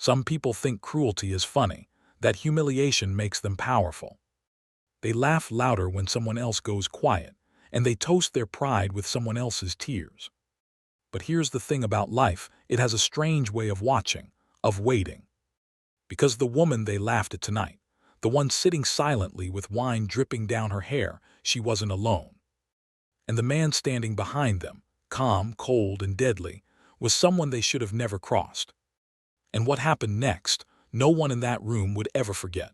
Some people think cruelty is funny, that humiliation makes them powerful. They laugh louder when someone else goes quiet, and they toast their pride with someone else's tears. But here's the thing about life, it has a strange way of watching, of waiting. Because the woman they laughed at tonight, the one sitting silently with wine dripping down her hair, she wasn't alone. And the man standing behind them, calm, cold, and deadly, was someone they should have never crossed. And what happened next, no one in that room would ever forget.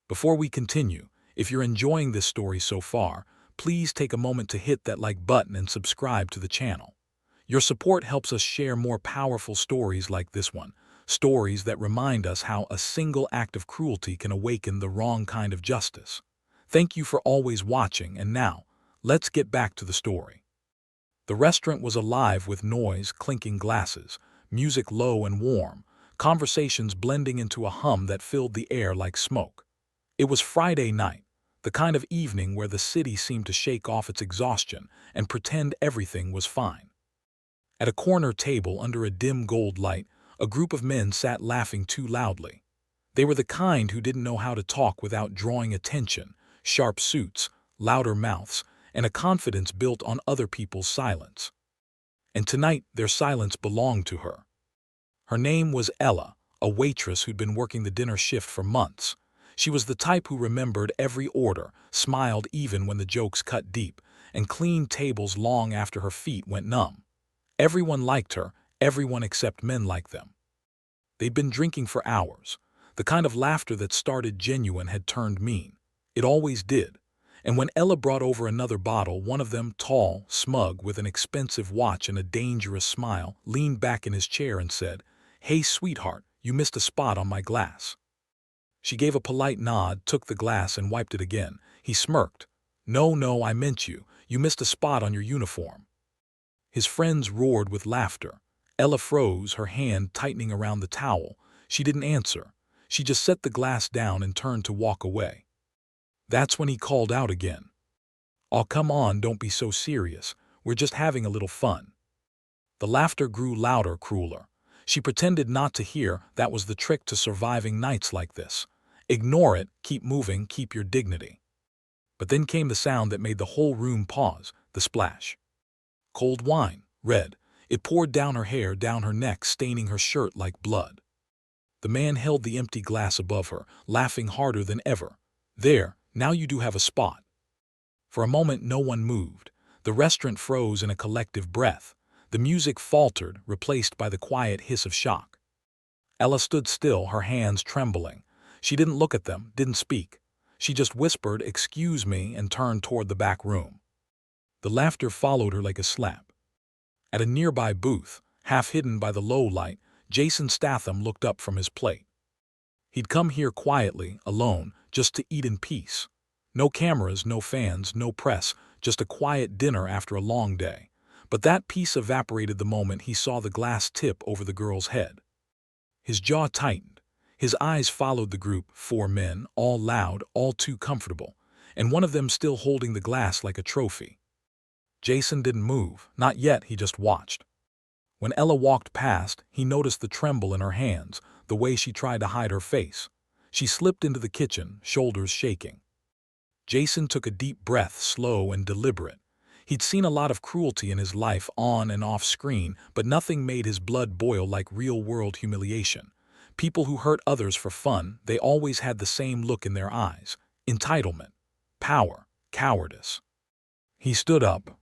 Before we continue, if you're enjoying this story so far, please take a moment to hit that like button and subscribe to the channel. Your support helps us share more powerful stories like this one, stories that remind us how a single act of cruelty can awaken the wrong kind of justice. Thank you for always watching, and now, let's get back to the story. The restaurant was alive with noise, clinking glasses, music low and warm, conversations blending into a hum that filled the air like smoke. It was Friday night, the kind of evening where the city seemed to shake off its exhaustion and pretend everything was fine. At a corner table under a dim gold light, a group of men sat laughing too loudly. They were the kind who didn't know how to talk without drawing attention, sharp suits, louder mouths, and a confidence built on other people's silence. And tonight, their silence belonged to her. Her name was Ella, a waitress who'd been working the dinner shift for months. She was the type who remembered every order, smiled even when the jokes cut deep, and cleaned tables long after her feet went numb. Everyone liked her, everyone except men like them. They'd been drinking for hours. The kind of laughter that started genuine had turned mean. It always did. And when Ella brought over another bottle, one of them, tall, smug, with an expensive watch and a dangerous smile, leaned back in his chair and said, "Hey, sweetheart, you missed a spot on my glass." She gave a polite nod, took the glass, and wiped it again. He smirked. No, I meant you. You missed a spot on your uniform." His friends roared with laughter. Ella froze, her hand tightening around the towel. She didn't answer. She just set the glass down and turned to walk away. That's when he called out again. "Oh, come on, don't be so serious. We're just having a little fun." The laughter grew louder, crueler. She pretended not to hear. That was the trick to surviving nights like this. Ignore it, keep moving, keep your dignity. But then came the sound that made the whole room pause, the splash. Cold wine, red. It poured down her hair, down her neck, staining her shirt like blood. The man held the empty glass above her, laughing harder than ever. "There, now you do have a spot." For a moment no one moved. The restaurant froze in a collective breath. The music faltered, replaced by the quiet hiss of shock. Ella stood still, her hands trembling. She didn't look at them, didn't speak. She just whispered, "Excuse me," and turned toward the back room. The laughter followed her like a slap. At a nearby booth, half hidden by the low light, Jasonstatham looked up from his plate. He'd come here quietly, alone, just to eat in peace. No cameras, no fans, no press, just a quiet dinner after a long day. But that peace evaporated the moment he saw the glass tip over the girl's head. His jaw tightened. His eyes followed the group, 4 men, all loud, all too comfortable, and one of them still holding the glass like a trophy. Jason didn't move, not yet, he just watched. When Ella walked past, he noticed the tremble in her hands, the way she tried to hide her face. She slipped into the kitchen, shoulders shaking. Jason took a deep breath, slow and deliberate. He'd seen a lot of cruelty in his life on and off screen, but nothing made his blood boil like real-world humiliation. People who hurt others for fun, they always had the same look in their eyes: entitlement, power, cowardice. He stood up.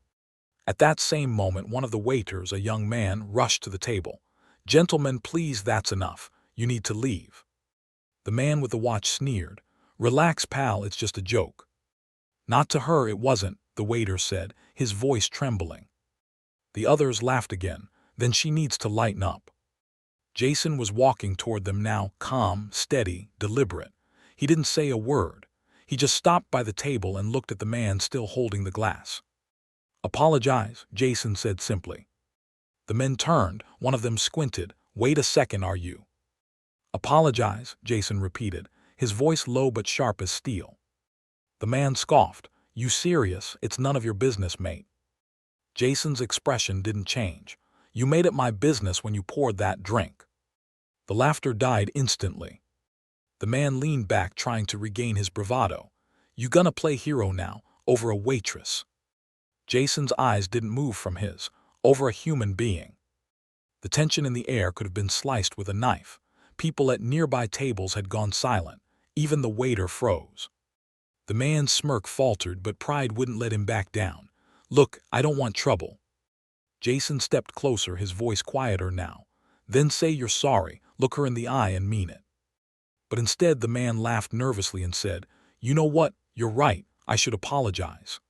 At that same moment, one of the waiters, a young man, rushed to the table. "Gentlemen, please, that's enough. You need to leave." The man with the watch sneered. "Relax, pal, it's just a joke." "Not to her, it wasn't," the waiter said, his voice trembling. The others laughed again. "Then she needs to lighten up." Jason was walking toward them now, calm, steady, deliberate. He didn't say a word. He just stopped by the table and looked at the man still holding the glass. "Apologize," Jason said simply. The men turned. One of them squinted. "Wait a second, are you?" "Apologize," Jason repeated, his voice low but sharp as steel. The man scoffed. "You serious? It's none of your business, mate." Jason's expression didn't change. "You made it my business when you poured that drink." The laughter died instantly. The man leaned back, trying to regain his bravado. "You gonna play hero now, over a waitress?" Jason's eyes didn't move from his, over a human being. The tension in the air could have been sliced with a knife. People at nearby tables had gone silent. Even the waiter froze. The man's smirk faltered, but pride wouldn't let him back down. "Look, I don't want trouble." Jason stepped closer, his voice quieter now. "Then say you're sorry, look her in the eye and mean it." But instead the man laughed nervously and said, "You know what? You're right, I should apologize."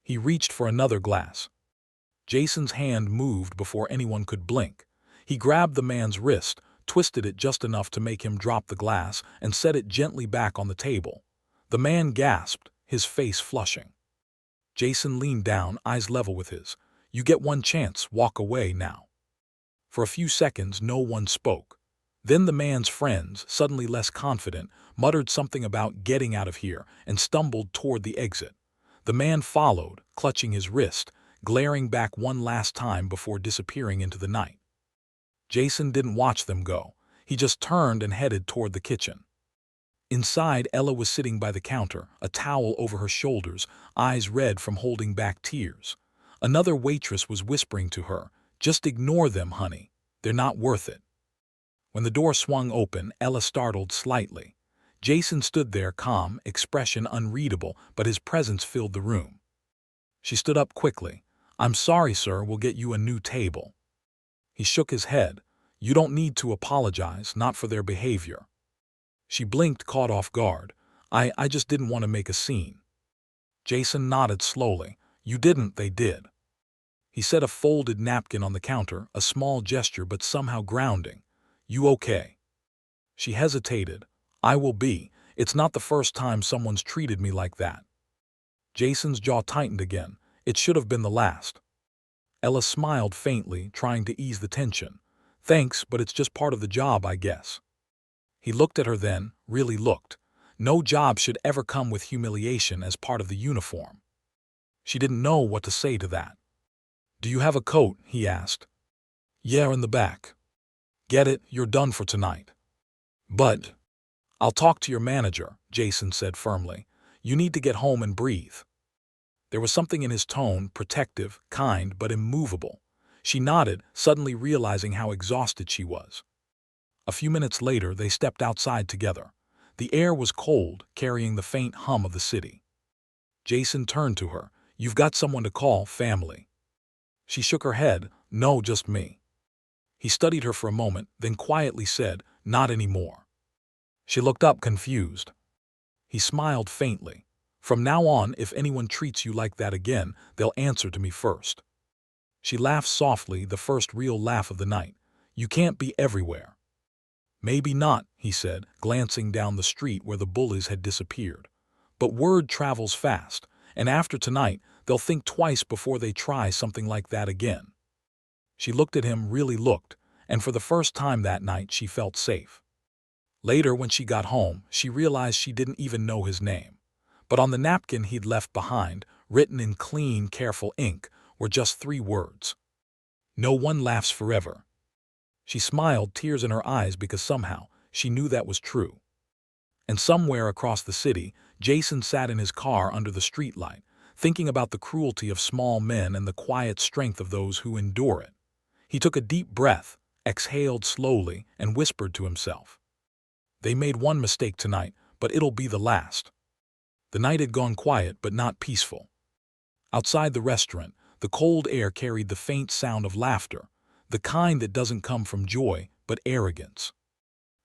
He reached for another glass. Jason's hand moved before anyone could blink. He grabbed the man's wrist, twisted it just enough to make him drop the glass, and set it gently back on the table. The man gasped, his face flushing. Jason leaned down, eyes level with his. "You get one chance, walk away now." For a few seconds no one spoke. Then the man's friends, suddenly less confident, muttered something about getting out of here and stumbled toward the exit. The man followed, clutching his wrist, glaring back one last time before disappearing into the night. Jason didn't watch them go. He just turned and headed toward the kitchen. Inside, Ella was sitting by the counter, a towel over her shoulders, eyes red from holding back tears. Another waitress was whispering to her, "Just ignore them, honey. They're not worth it." When the door swung open, Ella startled slightly. Jason stood there, calm, expression unreadable, but his presence filled the room. She stood up quickly. "I'm sorry, sir, we'll get you a new table." He shook his head. "You don't need to apologize, not for their behavior." She blinked, caught off guard. I just didn't want to make a scene." Jason nodded slowly. "You didn't, they did." He set a folded napkin on the counter, a small gesture but somehow grounding. "You okay?" She hesitated. "I will be. It's not the first time someone's treated me like that." Jason's jaw tightened again. "It should have been the last." Ella smiled faintly, trying to ease the tension. "Thanks, but it's just part of the job, I guess." He looked at her then, really looked. No job should ever come with humiliation as part of the uniform. She didn't know what to say to that. "Do you have a coat?" he asked. "Yeah, in the back." "Get it, you're done for tonight." "But—" "I'll talk to your manager," Jason said firmly. "You need to get home and breathe." There was something in his tone, protective, kind, but immovable. She nodded, suddenly realizing how exhausted she was. A few minutes later, they stepped outside together. The air was cold, carrying the faint hum of the city. Jason turned to her. "You've got someone to call, family." She shook her head. "No, just me." He studied her for a moment, then quietly said, "Not anymore." She looked up, confused. He smiled faintly. "From now on, if anyone treats you like that again, they'll answer to me first." She laughed softly, the first real laugh of the night. "You can't be everywhere." "Maybe not," he said, glancing down the street where the Bullies had disappeared. "But word travels fast, and after tonight, they'll think twice before they try something like that again." She looked at him, really looked, and for the first time that night she felt safe. Later, when she got home, she realized she didn't even know his name. But on the napkin he'd left behind, written in clean, careful ink, were just 3 words. "No one laughs forever." She smiled, tears in her eyes, because somehow she knew that was true. And somewhere across the city, Jason sat in his car under the streetlight, thinking about the cruelty of small men and the quiet strength of those who endure it. He took a deep breath, exhaled slowly, and whispered to himself, "They made one mistake tonight, but it'll be the last." The night had gone quiet but not peaceful. Outside the restaurant, the cold air carried the faint sound of laughter, the kind that doesn't come from joy but arrogance.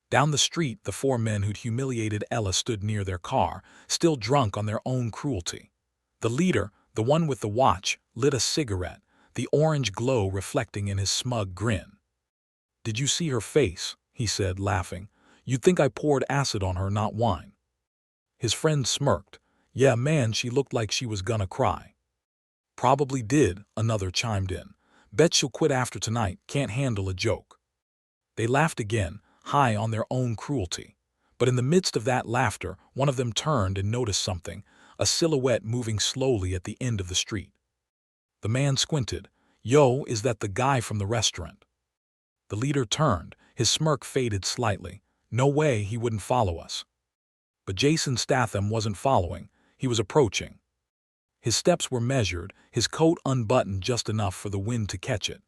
Down the street, the 4 men who'd humiliated Ella stood near their car, still drunk on their own cruelty. The leader, the one with the watch, lit a cigarette, the orange glow reflecting in his smug grin. "Did you see her face?" he said, laughing. "You'd think I poured acid on her, not wine." His friend smirked. "Yeah, man, she looked like she was gonna cry." "Probably did," another chimed in. "Bet she'll quit after tonight, can't handle a joke." They laughed again, high on their own cruelty. But in the midst of that laughter, one of them turned and noticed something, a silhouette moving slowly at the end of the street. The man squinted. "Yo, is that the guy from the restaurant?" The leader turned, His smirk faded slightly. No way he wouldn't follow us. But Jasonstatham wasn't following. He was approaching. His steps were measured, his coat unbuttoned just enough for the wind to catch it.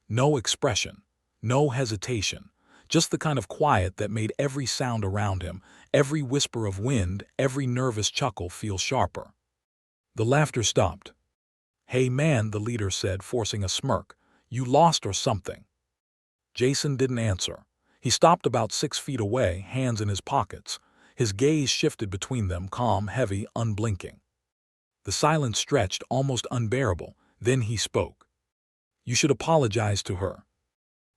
No expression, no hesitation, just the kind of quiet that made every sound around him, every whisper of wind, every nervous chuckle feel sharper. The laughter stopped. "Hey man," the leader said, forcing a smirk. "You lost or something?" Jason didn't answer. He stopped about 6 feet away, hands in his pockets. His gaze shifted between them, calm, heavy, unblinking. The silence stretched, almost unbearable. Then he spoke. "You should apologize to her."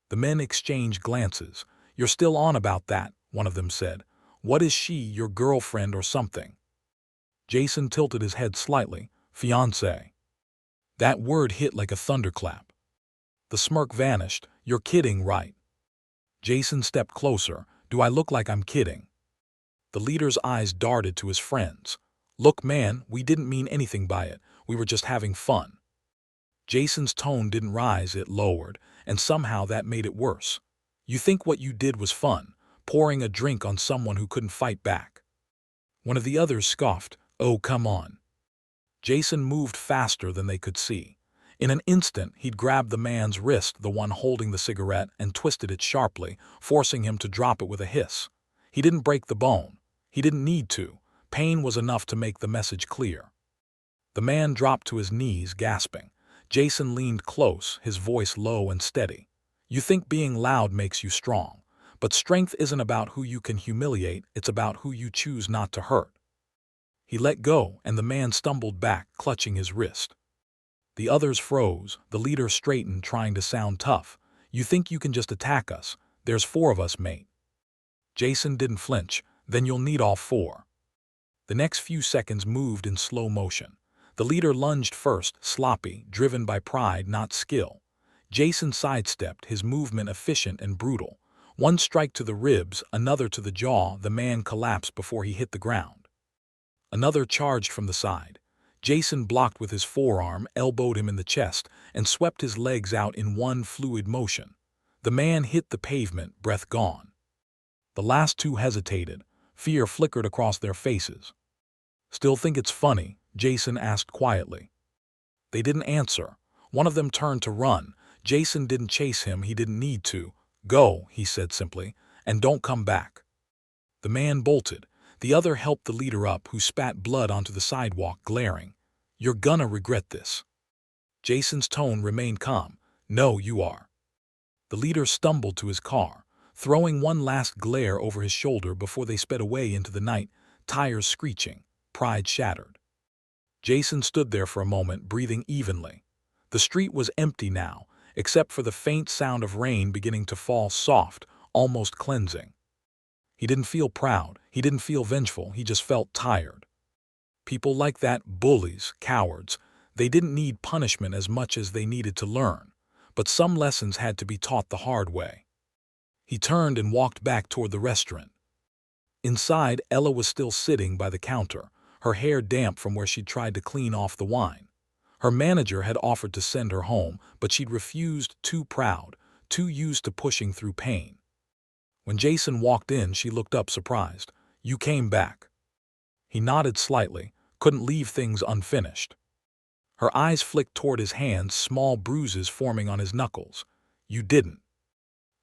The men exchanged glances. "You're still on about that," one of them said. "What is she, your girlfriend or something?" Jason tilted his head slightly. "Fiancée." That word hit like a thunderclap. The smirk vanished. "You're kidding, right?" Jason stepped closer. "Do I look like I'm kidding?" The leader's eyes darted to his friends. "Look, man, we didn't mean anything by it. We were just having fun." Jason's tone didn't rise, it lowered, and somehow that made it worse. "You think what you did was fun, pouring a drink on someone who couldn't fight back?" One of the others scoffed. "Oh, come on." Jason moved faster than they could see. In an instant, he'd grabbed the man's wrist, the one holding the cigarette, and twisted it sharply, forcing him to drop it with a hiss. He didn't break the bone. He didn't need to. Pain was enough to make the message clear. The man dropped to his knees, gasping. Jason leaned close, his voice low and steady. "You think being loud makes you strong, but strength isn't about who you can humiliate, it's about who you choose not to hurt." He let go, and the man stumbled back, clutching his wrist. The others froze. The leader straightened, trying to sound tough. "You think you can just attack us? There's 4 of us, mate." Jason didn't flinch. "Then you'll need all 4. The next few seconds moved in slow motion. The leader lunged first, sloppy, driven by pride, not skill. Jason sidestepped, his movement efficient and brutal. One strike to the ribs, another to the jaw, the man collapsed before he hit the ground. Another charged from the side. Jason blocked with his forearm, elbowed him in the chest, and swept his legs out in one fluid motion. The man hit the pavement, breath gone. The last 2 hesitated. Fear flickered across their faces. "Still think it's funny?" Jason asked quietly. They didn't answer. One of them turned to run. Jason didn't chase him, he didn't need to. "Go," he said simply, "and don't come back." The man bolted. The other helped the leader up, who spat blood onto the sidewalk, glaring. "You're gonna regret this." Jason's tone remained calm. "No, you are." The leader stumbled to his car, throwing one last glare over his shoulder before they sped away into the night, tires screeching, pride shattered. Jason stood there for a moment, breathing evenly. The street was empty now, except for the faint sound of rain beginning to fall, soft, almost cleansing. He didn't feel proud, he didn't feel vengeful, he just felt tired. People like that, bullies, cowards, they didn't need punishment as much as they needed to learn, but some lessons had to be taught the hard way. He turned and walked back toward the restaurant. Inside, Ella was still sitting by the counter, her hair damp from where she'd tried to clean off the wine. Her manager had offered to send her home, but she'd refused, too proud, too used to pushing through pain. When Jason walked in, she looked up surprised. "You came back." He nodded slightly, couldn't leave things unfinished. Her eyes flicked toward his hands, small bruises forming on his knuckles. "You didn't."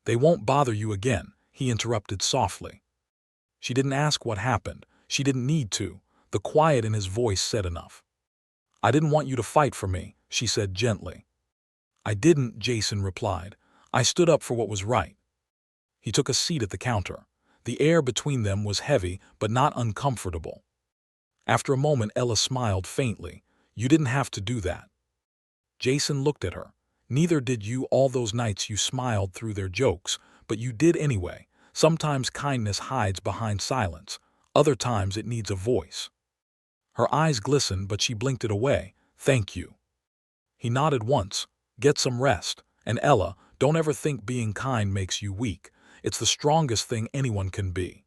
"They won't bother you again," he interrupted softly. She didn't ask what happened. She didn't need to. The quiet in his voice said enough. "I didn't want you to fight for me," she said gently. "I didn't," Jason replied. "I stood up for what was right." He took a seat at the counter. The air between them was heavy, but not uncomfortable. After a moment, Ella smiled faintly. "You didn't have to do that." Jason looked at her. "Neither did you all those nights you smiled through their jokes, but you did anyway. Sometimes kindness hides behind silence. Other times it needs a voice." Her eyes glistened, but she blinked it away. "Thank you." He nodded once. "Get some rest. And Ella, don't ever think being kind makes you weak. It's the strongest thing anyone can be."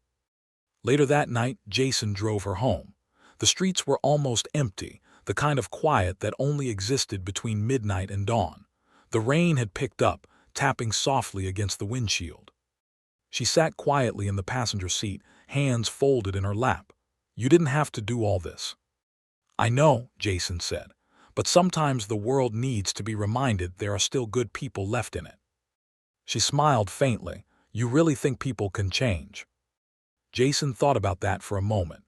Later that night, Jason drove her home. The streets were almost empty, the kind of quiet that only existed between midnight and dawn. The rain had picked up, tapping softly against the windshield. She sat quietly in the passenger seat, hands folded in her lap. You didn't have to do all this. I know, Jason said, but sometimes the world needs to be reminded there are still good people left in it. She smiled faintly. You really think people can change? Jason thought about that for a moment.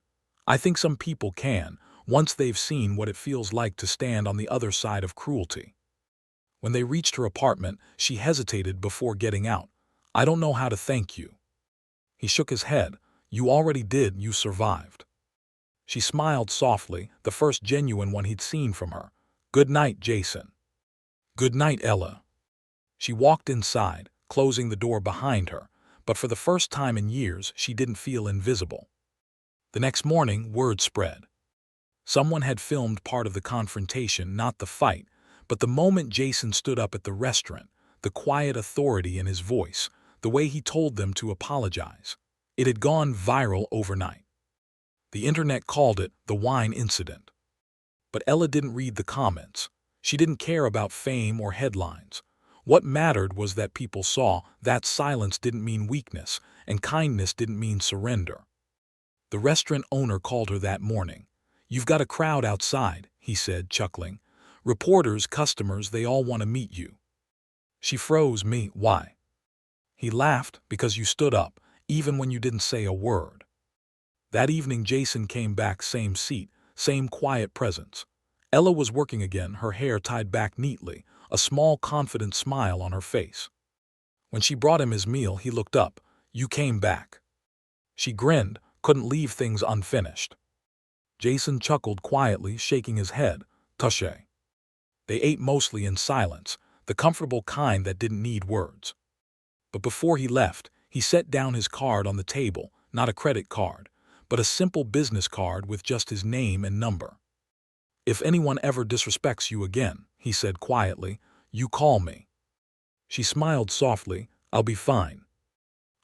I think some people can, once they've seen what it feels like to stand on the other side of cruelty. When they reached her apartment, she hesitated before getting out. I don't know how to thank you. He shook his head. You already did, you survived. She smiled softly, the first genuine one he'd seen from her. Good night, Jason. Good night, Ella. She walked inside, closing the door behind her, but for the first time in years she didn't feel invisible. The next morning, word spread. Someone had filmed part of the confrontation, not the fight, but the moment Jason stood up at the restaurant, the quiet authority in his voice, the way he told them to apologize. It had gone viral overnight. The internet called it the wine incident. But Ella didn't read the comments. She didn't care about fame or headlines. What mattered was that people saw that silence didn't mean weakness, and kindness didn't mean surrender. The restaurant owner called her that morning. You've got a crowd outside, he said, chuckling. Reporters, customers, they all want to meet you. She froze. Me, why? He laughed. Because you stood up, even when you didn't say a word. That evening Jason came back, same seat, same quiet presence. Ella was working again, her hair tied back neatly, a small confident smile on her face. When she brought him his meal, he looked up. You came back. She grinned, couldn't leave things unfinished. Jason chuckled quietly, shaking his head. Touché. They ate mostly in silence, the comfortable kind that didn't need words. But before he left, he set down his card on the table, not a credit card, but a simple business card with just his name and number. If anyone ever disrespects you again, he said quietly, you call me. She smiled softly. I'll be fine.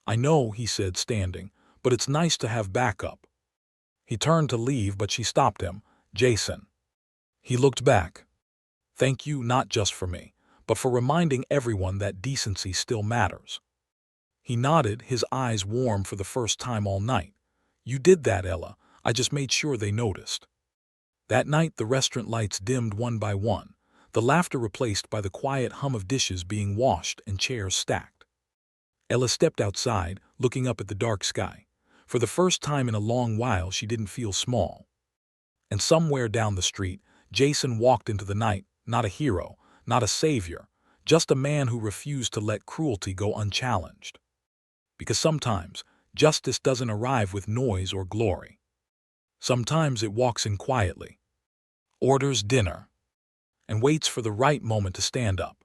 I know, he said, standing, but it's nice to have backup. He turned to leave, but she stopped him. Jason. He looked back. Thank you, not just for me, but for reminding everyone that decency still matters. He nodded, his eyes warm for the first time all night. You did that, Ella. I just made sure they noticed. That night the restaurant lights dimmed one by one, the laughter replaced by the quiet hum of dishes being washed and chairs stacked. Ella stepped outside, looking up at the dark sky. For the first time in a long while she didn't feel small. And somewhere down the street, Jason walked into the night, not a hero, not a savior, just a man who refused to let cruelty go unchallenged. Because sometimes, justice doesn't arrive with noise or glory. Sometimes it walks in quietly, orders dinner, and waits for the right moment to stand up.